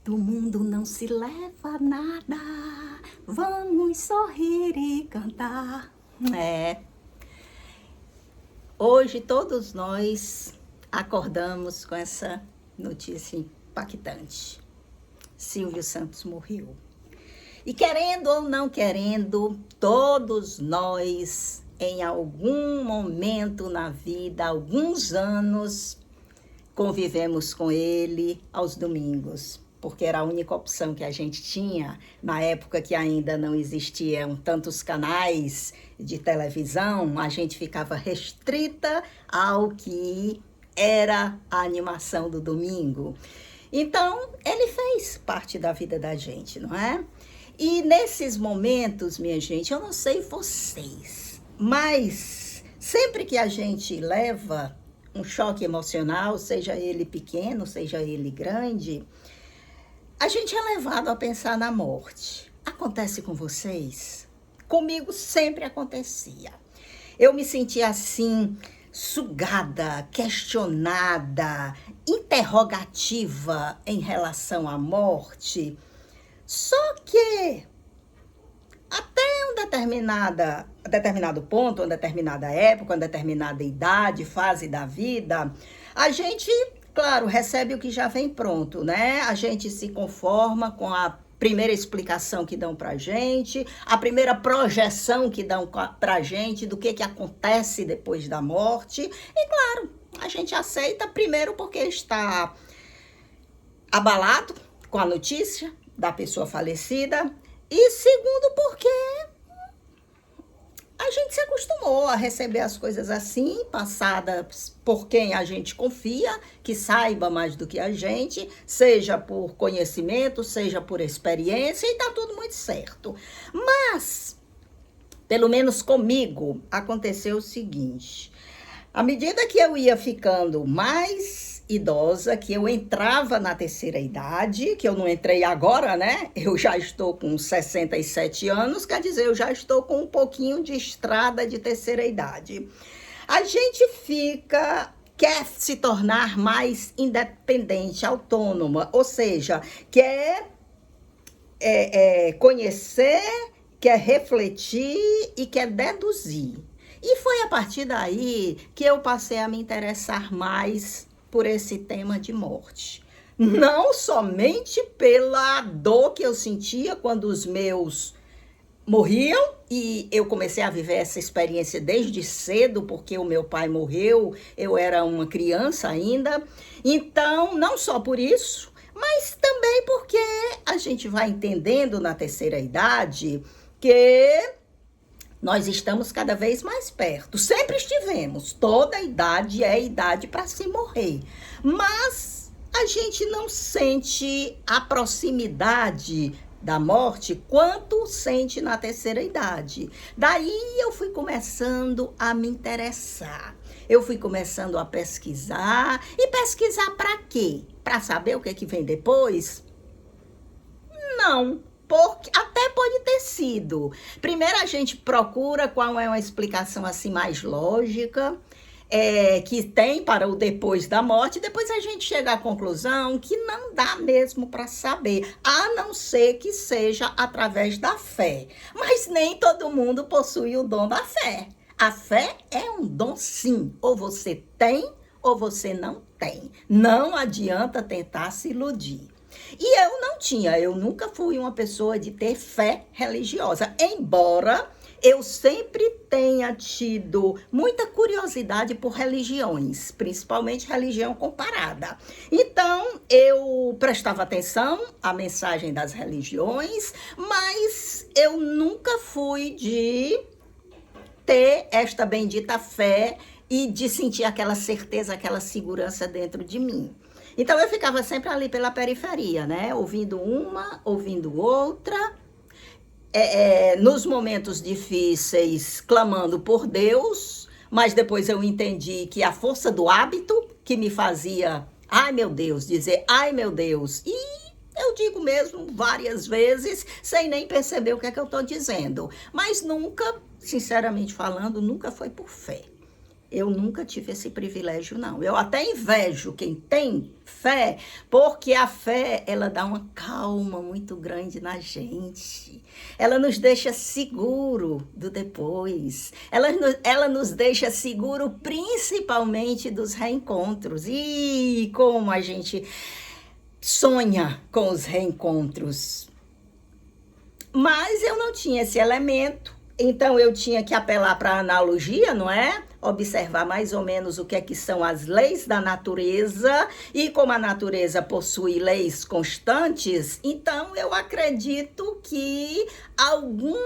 Do mundo não se leva nada, vamos sorrir e cantar. É, hoje todos nós acordamos com essa notícia impactante. Silvio Santos morreu. E querendo ou não querendo, todos nós, em algum momento na vida, alguns anos, convivemos com ele aos domingos, porque era a única opção que a gente tinha na época que ainda não existiam tantos canais de televisão. A gente ficava restrita ao que era a animação do domingo. Então, ele fez parte da vida da gente, não é? E nesses momentos, minha gente, eu não sei vocês, mas sempre que a gente leva um choque emocional, seja ele pequeno, seja ele grande, a gente é levado a pensar na morte. Acontece com vocês? Comigo sempre acontecia. Eu me sentia assim, sugada, questionada, interrogativa em relação à morte. Só que até um determinado ponto, uma determinada época, uma determinada idade, fase da vida, a gente, claro, recebe o que já vem pronto, né? A gente se conforma com a primeira explicação que dão pra gente, a primeira projeção que dão pra gente do que acontece depois da morte. E, claro, a gente aceita primeiro porque está abalado com a notícia da pessoa falecida, e segundo porque a gente se acostumou a receber as coisas assim, passadas por quem a gente confia, que saiba mais do que a gente, seja por conhecimento, seja por experiência, e tá tudo muito certo. Mas, pelo menos comigo, aconteceu o seguinte: à medida que eu ia ficando mais idosa, que eu entrava na terceira idade, que eu não entrei agora, né? Eu já estou com 67 anos, quer dizer, eu já estou com um pouquinho de estrada de terceira idade. A gente quer se tornar mais independente, autônoma, ou seja, quer conhecer, quer refletir e quer deduzir. E foi a partir daí que eu passei a me interessar mais por esse tema de morte. Não somente pela dor que eu sentia quando os meus morriam, e eu comecei a viver essa experiência desde cedo, porque o meu pai morreu, eu era uma criança ainda. Então, não só por isso, mas também porque a gente vai entendendo na terceira idade que nós estamos cada vez mais perto. Sempre estivemos. Toda idade é idade para se morrer. Mas a gente não sente a proximidade da morte quanto sente na terceira idade. Daí eu fui começando a me interessar. Eu fui começando a pesquisar. E pesquisar para quê? Para saber o que vem depois? Não. Porque até pode ter sido. Primeiro a gente procura qual é uma explicação assim mais lógica, que tem para o depois da morte. Depois a gente chega à conclusão que não dá mesmo para saber, a não ser que seja através da fé. Mas nem todo mundo possui o dom da fé. A fé é um dom, sim. Ou você tem ou você não tem. Não adianta tentar se iludir. E eu nunca fui uma pessoa de ter fé religiosa, embora eu sempre tenha tido muita curiosidade por religiões, principalmente religião comparada. Então, eu prestava atenção à mensagem das religiões, mas eu nunca fui de ter esta bendita fé e de sentir aquela certeza, aquela segurança dentro de mim. Então, eu ficava sempre ali pela periferia, né? Ouvindo uma, ouvindo outra. Nos momentos difíceis, clamando por Deus. Mas depois eu entendi que a força do hábito que me fazia, ai meu Deus, dizer ai meu Deus. E eu digo mesmo várias vezes, sem nem perceber o que eu estou dizendo. Mas nunca, sinceramente falando, nunca foi por fé. Eu nunca tive esse privilégio, não. Eu até invejo quem tem fé, porque a fé, ela dá uma calma muito grande na gente. Ela nos deixa seguro do depois. Ela nos deixa seguro principalmente dos reencontros. E como a gente sonha com os reencontros. Mas eu não tinha esse elemento, então eu tinha que apelar para a analogia, não é? Observar mais ou menos o que é que são as leis da natureza, e como a natureza possui leis constantes, então eu acredito que alguma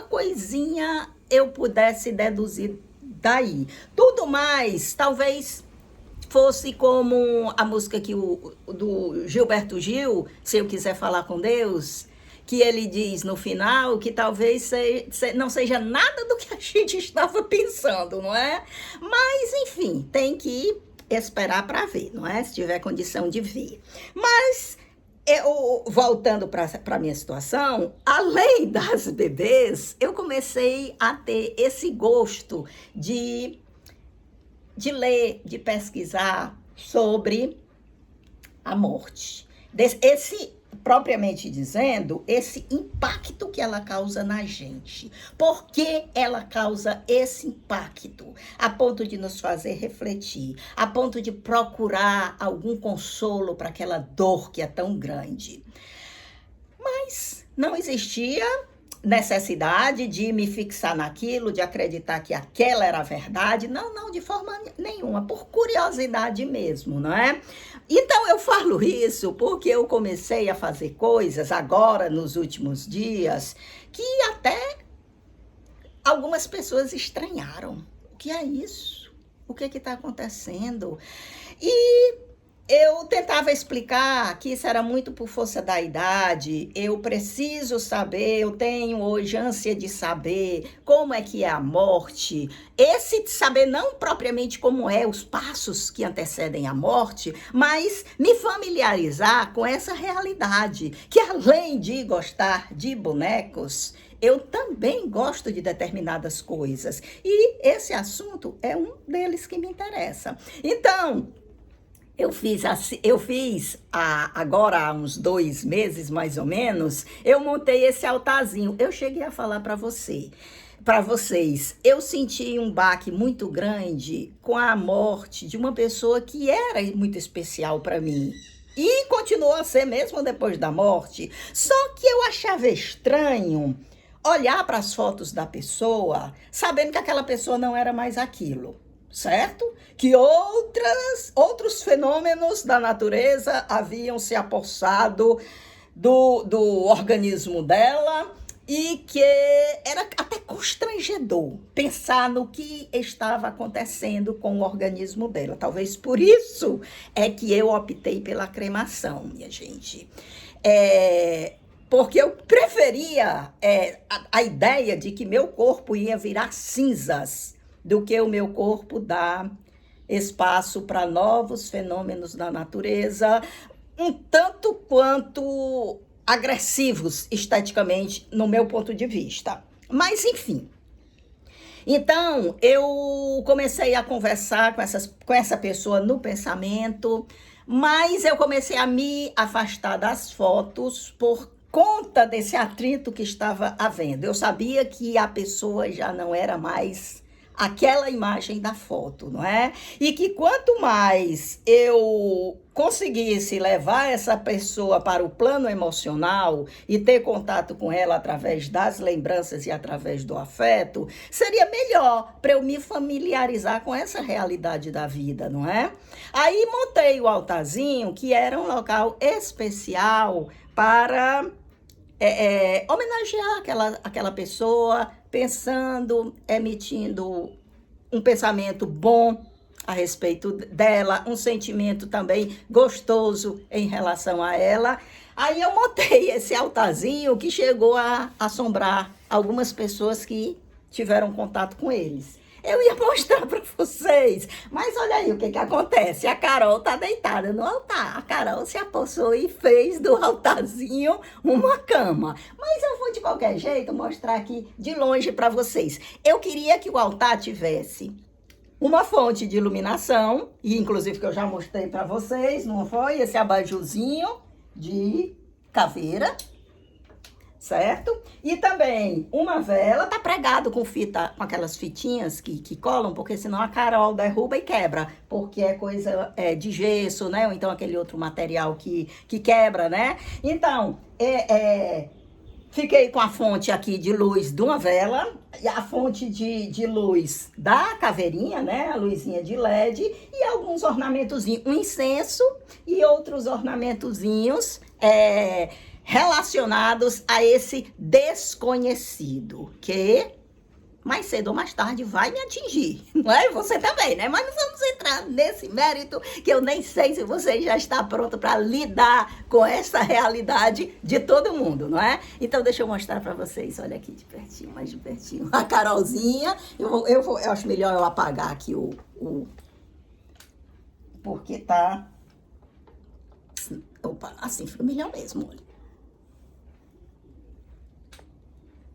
coisinha eu pudesse deduzir daí. Tudo mais, talvez fosse como a música do Gilberto Gil, Se Eu Quiser Falar com Deus, que ele diz no final que talvez não seja nada do que a gente estava pensando, não é? Mas, enfim, tem que esperar para ver, não é? Se tiver condição de ver. Mas, voltando para a minha situação, além das bebês, eu comecei a ter esse gosto de ler, de pesquisar sobre a morte. Propriamente dizendo, esse impacto que ela causa na gente. Por que ela causa esse impacto? A ponto de nos fazer refletir, a ponto de procurar algum consolo para aquela dor que é tão grande. Mas não existia necessidade de me fixar naquilo, de acreditar que aquela era a verdade. Não, de forma nenhuma, por curiosidade mesmo, não é? Então eu falo isso porque eu comecei a fazer coisas agora, nos últimos dias, que até algumas pessoas estranharam. O que é isso? O que está acontecendo? E eu tentava explicar que isso era muito por força da idade, eu preciso saber, eu tenho hoje ânsia de saber como é que é a morte, esse de saber não propriamente como é os passos que antecedem a morte, mas me familiarizar com essa realidade, que além de gostar de bonecos, eu também gosto de determinadas coisas, e esse assunto é um deles que me interessa. Então, eu fiz agora há uns 2 meses, mais ou menos, eu montei esse altarzinho. Eu cheguei a falar para vocês, eu senti um baque muito grande com a morte de uma pessoa que era muito especial para mim. E continuou a ser mesmo depois da morte. Só que eu achava estranho olhar para as fotos da pessoa, sabendo que aquela pessoa não era mais aquilo. Certo? Que outros fenômenos da natureza haviam se apossado do organismo dela e que era até constrangedor pensar no que estava acontecendo com o organismo dela. Talvez por isso é que eu optei pela cremação, minha gente. Porque eu preferia a ideia de que meu corpo ia virar cinzas, do que o meu corpo dá espaço para novos fenômenos da natureza, um tanto quanto agressivos esteticamente, no meu ponto de vista. Mas, enfim. Então, eu comecei a conversar com essa pessoa no pensamento, mas eu comecei a me afastar das fotos por conta desse atrito que estava havendo. Eu sabia que a pessoa já não era mais aquela imagem da foto, não é? E que quanto mais eu conseguisse levar essa pessoa para o plano emocional e ter contato com ela através das lembranças e através do afeto, seria melhor para eu me familiarizar com essa realidade da vida, não é? Aí montei o altarzinho, que era um local especial para homenagear aquela pessoa, pensando, emitindo um pensamento bom a respeito dela, um sentimento também gostoso em relação a ela. Aí eu montei esse altarzinho que chegou a assombrar algumas pessoas que tiveram contato com eles. Eu ia mostrar para vocês. Mas olha aí o que acontece. A Carol tá deitada no altar. A Carol se apossou e fez do altarzinho uma cama. Mas eu vou de qualquer jeito mostrar aqui de longe para vocês. Eu queria que o altar tivesse uma fonte de iluminação, e inclusive que eu já mostrei para vocês, não foi? Esse abajurzinho de caveira, certo? E também uma vela, tá pregado com fita, com aquelas fitinhas que colam, porque senão a Carol derruba e quebra, porque é coisa de gesso, né? Ou então aquele outro material que quebra, né? Então, fiquei com a fonte aqui de luz de uma vela, e a fonte de luz da caveirinha, né? A luzinha de LED, e alguns ornamentozinhos, um incenso e outros ornamentozinhos relacionados a esse desconhecido, que mais cedo ou mais tarde vai me atingir, não é? Você também, né? Mas não vamos entrar nesse mérito, que eu nem sei se você já está pronto para lidar com essa realidade de todo mundo, não é? Então, deixa eu mostrar para vocês, olha aqui de pertinho, mais de pertinho, a Carolzinha. Eu acho melhor eu apagar aqui porque tá... Opa, assim fica melhor mesmo, olha.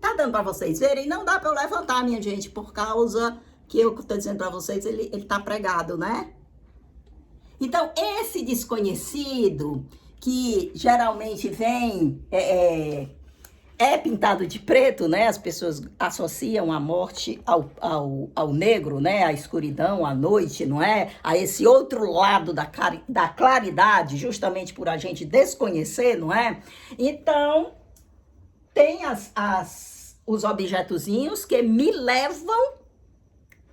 Tá dando para vocês verem? Não dá para eu levantar, minha gente, por causa que eu tô dizendo para vocês, ele tá pregado, né? Então, esse desconhecido, que geralmente vem, pintado de preto, né? As pessoas associam a morte ao negro, né? A escuridão, à noite, não é? A esse outro lado da claridade, justamente por a gente desconhecer, não é? Então, tem os objetozinhos que me levam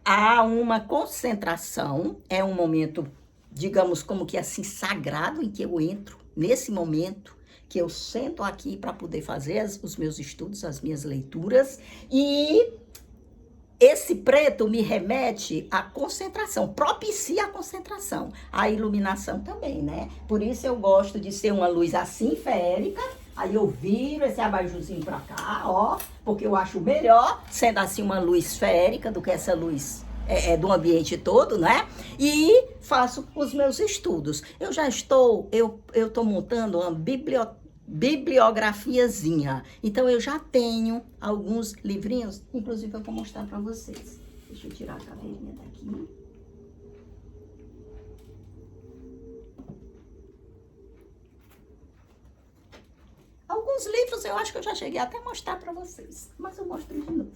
a uma concentração. É um momento, digamos, como que assim, sagrado, em que eu entro nesse momento, que eu sento aqui para poder fazer os meus estudos, as minhas leituras, e esse preto me remete à concentração, propicia a concentração, a iluminação também, né? Por isso eu gosto de ser uma luz assim, feérica. Aí eu viro esse abajurzinho pra cá, ó, porque eu acho melhor, sendo assim uma luz esférica, do que essa luz do ambiente todo, né? E faço os meus estudos. Eu tô montando uma bibliografiazinha. Então eu já tenho alguns livrinhos, inclusive eu vou mostrar pra vocês. Deixa eu tirar a caveirinha daqui. Alguns livros eu acho que eu já cheguei até a mostrar para vocês, mas eu mostro de novo.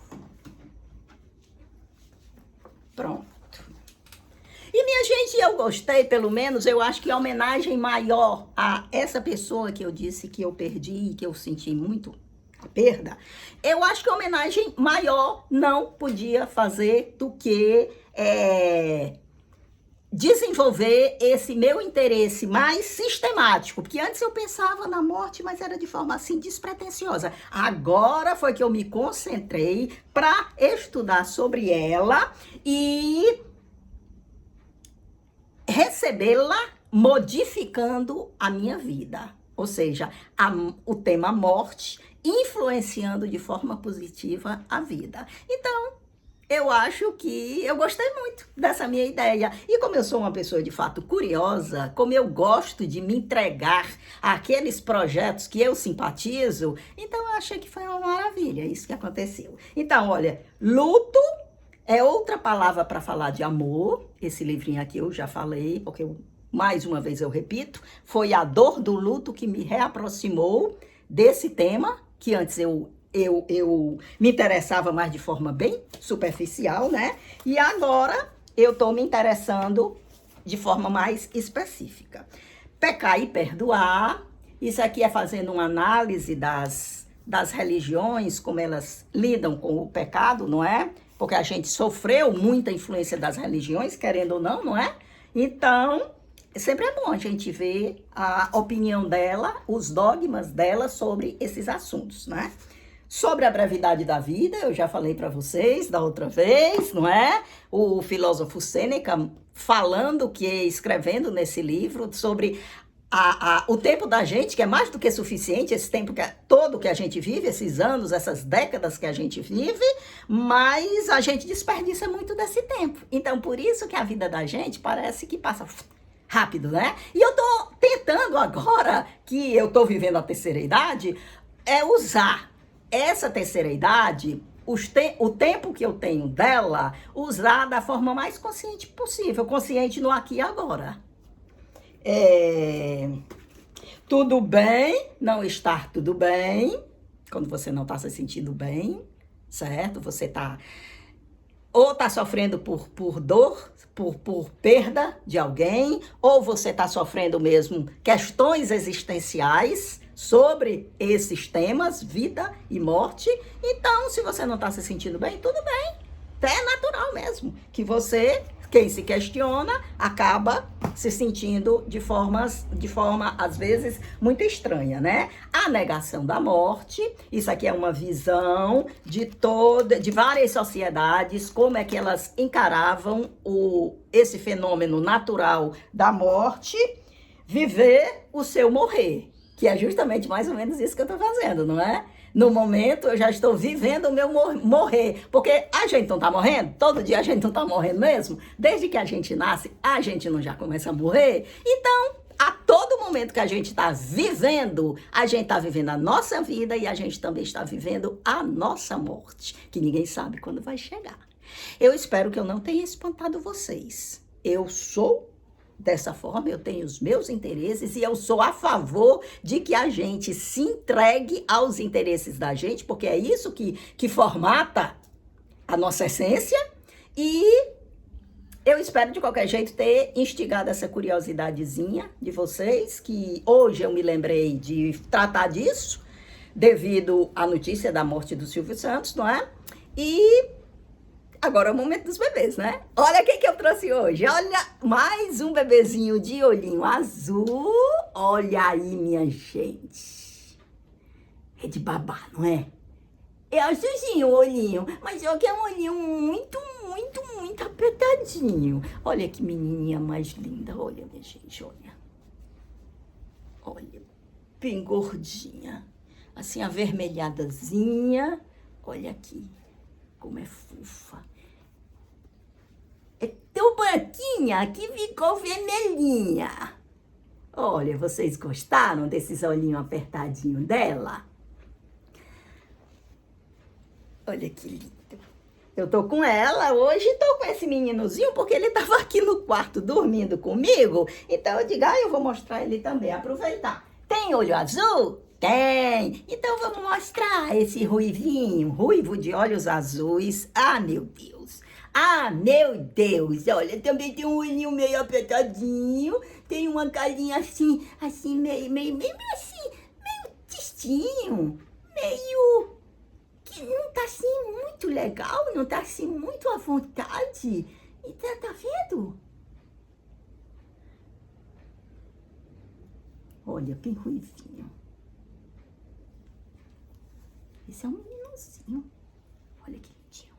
Pronto. E, minha gente, eu gostei, pelo menos, eu acho que a homenagem maior a essa pessoa que eu disse que eu perdi e que eu senti muito a perda, eu acho que a homenagem maior não podia fazer do que desenvolver esse meu interesse mais sistemático, porque antes eu pensava na morte, mas era de forma assim despretensiosa. Agora foi que eu me concentrei para estudar sobre ela e recebê-la modificando a minha vida. Ou seja, o tema morte influenciando de forma positiva a vida. Então, eu acho que eu gostei muito dessa minha ideia. E como eu sou uma pessoa de fato curiosa, como eu gosto de me entregar àqueles projetos que eu simpatizo, então eu achei que foi uma maravilha isso que aconteceu. Então, olha, luto é outra palavra para falar de amor. Esse livrinho aqui eu já falei, porque mais uma vez eu repito, foi a dor do luto que me reaproximou desse tema, que antes eu me interessava mais de forma bem superficial, né? E agora eu tô me interessando de forma mais específica. Pecar e perdoar, isso aqui é fazendo uma análise das religiões, como elas lidam com o pecado, não é? Porque a gente sofreu muita influência das religiões, querendo ou não, não é? Então, sempre é bom a gente ver a opinião dela, os dogmas dela sobre esses assuntos, né? Sobre a brevidade da vida, eu já falei para vocês da outra vez, não é? O filósofo Sêneca falando escrevendo nesse livro sobre o tempo da gente, que é mais do que suficiente, esse tempo todo que a gente vive, esses anos, essas décadas que a gente vive, mas a gente desperdiça muito desse tempo. Então, por isso que a vida da gente parece que passa rápido, né? E eu tô tentando agora, que eu tô vivendo a terceira idade, usar essa terceira idade, o tempo que eu tenho dela, usar da forma mais consciente possível, consciente no aqui e agora. Tudo bem não estar tudo bem, quando você não está se sentindo bem, certo? Você ou está sofrendo por dor, por perda de alguém, ou você está sofrendo mesmo questões existenciais sobre esses temas, vida e morte. Então, se você não está se sentindo bem, tudo bem. É natural mesmo que você, quem se questiona, acaba se sentindo de forma, às vezes, muito estranha, né? A negação da morte, isso aqui é uma visão de várias sociedades, como é que elas encaravam esse fenômeno natural da morte, viver o seu morrer, que é justamente mais ou menos isso que eu estou fazendo, não é? No momento, eu já estou vivendo o meu morrer. Porque a gente não está morrendo? Todo dia a gente não está morrendo mesmo? Desde que a gente nasce, a gente não já começa a morrer? Então, a todo momento que a gente está vivendo a nossa vida e a gente também está vivendo a nossa morte, que ninguém sabe quando vai chegar. Eu espero que eu não tenha espantado vocês. Eu sou dessa forma, eu tenho os meus interesses e eu sou a favor de que a gente se entregue aos interesses da gente, porque é isso que formata a nossa essência, e eu espero de qualquer jeito ter instigado essa curiosidadezinha de vocês, que hoje eu me lembrei de tratar disso, devido à notícia da morte do Silvio Santos, não é? E agora é o momento dos bebês, né? Olha quem que eu trouxe hoje. Olha, mais um bebezinho de olhinho azul. Olha aí, minha gente. É de babá, não é? É azulzinho o olhinho, mas só que é um olhinho muito, muito, muito apertadinho. Olha que menininha mais linda. Olha, minha gente, olha. Olha, bem gordinha. Assim, avermelhadazinha. Olha aqui, como é fofa. É tão branquinha que ficou vermelhinha. Olha, vocês gostaram desses olhinhos apertadinhos dela? Olha que lindo. Eu tô com ela hoje, tô com esse meninozinho, porque ele tava aqui no quarto dormindo comigo. Então eu digo, eu vou mostrar ele também, aproveitar. Tem olho azul? Tem. Então vamos mostrar esse ruivo de olhos azuis. Ah, meu Deus. Ah, meu Deus. Olha, também tem um olhinho meio apertadinho. Tem uma carinha assim, meio assim, meio tristinho. Meio que não tá assim muito legal, não tá assim muito à vontade. Então, tá vendo? Olha, bem ruivinho. Esse é um meninozinho. Olha que lindinho.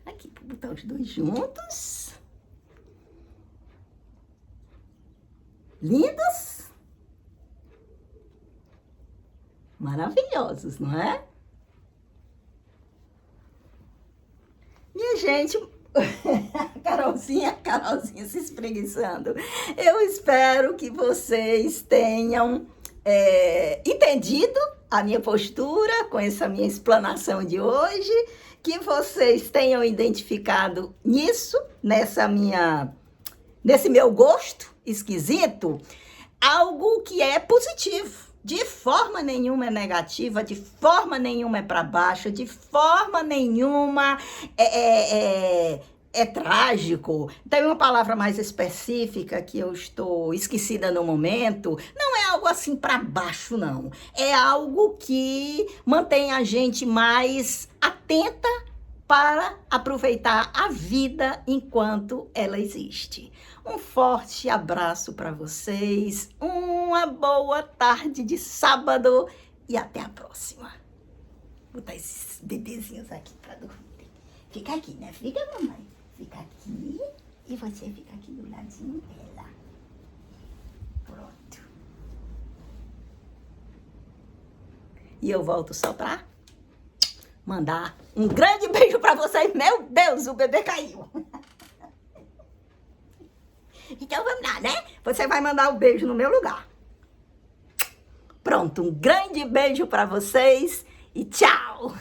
Aqui, vou botar os dois juntos. Lindos? Maravilhosos, não é? Minha gente, Carolzinha se espreguiçando. Eu espero que vocês tenham entendido a minha postura com essa minha explanação de hoje, que vocês tenham identificado nisso, nesse meu gosto esquisito, algo que é positivo. De forma nenhuma é negativa, de forma nenhuma é para baixo, de forma nenhuma é trágico. Tem uma palavra mais específica que eu estou esquecida no momento. Não é algo assim para baixo, não. É algo que mantém a gente mais atenta para aproveitar a vida enquanto ela existe. Um forte abraço para vocês, uma boa tarde de sábado e até a próxima. Vou botar esses bebezinhos aqui para dormir. Fica aqui, né? Fica, mamãe. Fica aqui e você fica aqui do ladinho dela. Pronto. E eu volto só pra mandar um grande beijo pra vocês. Meu Deus, o bebê caiu. Então vamos lá, né? Você vai mandar o beijo no meu lugar. Pronto, um grande beijo pra vocês e tchau!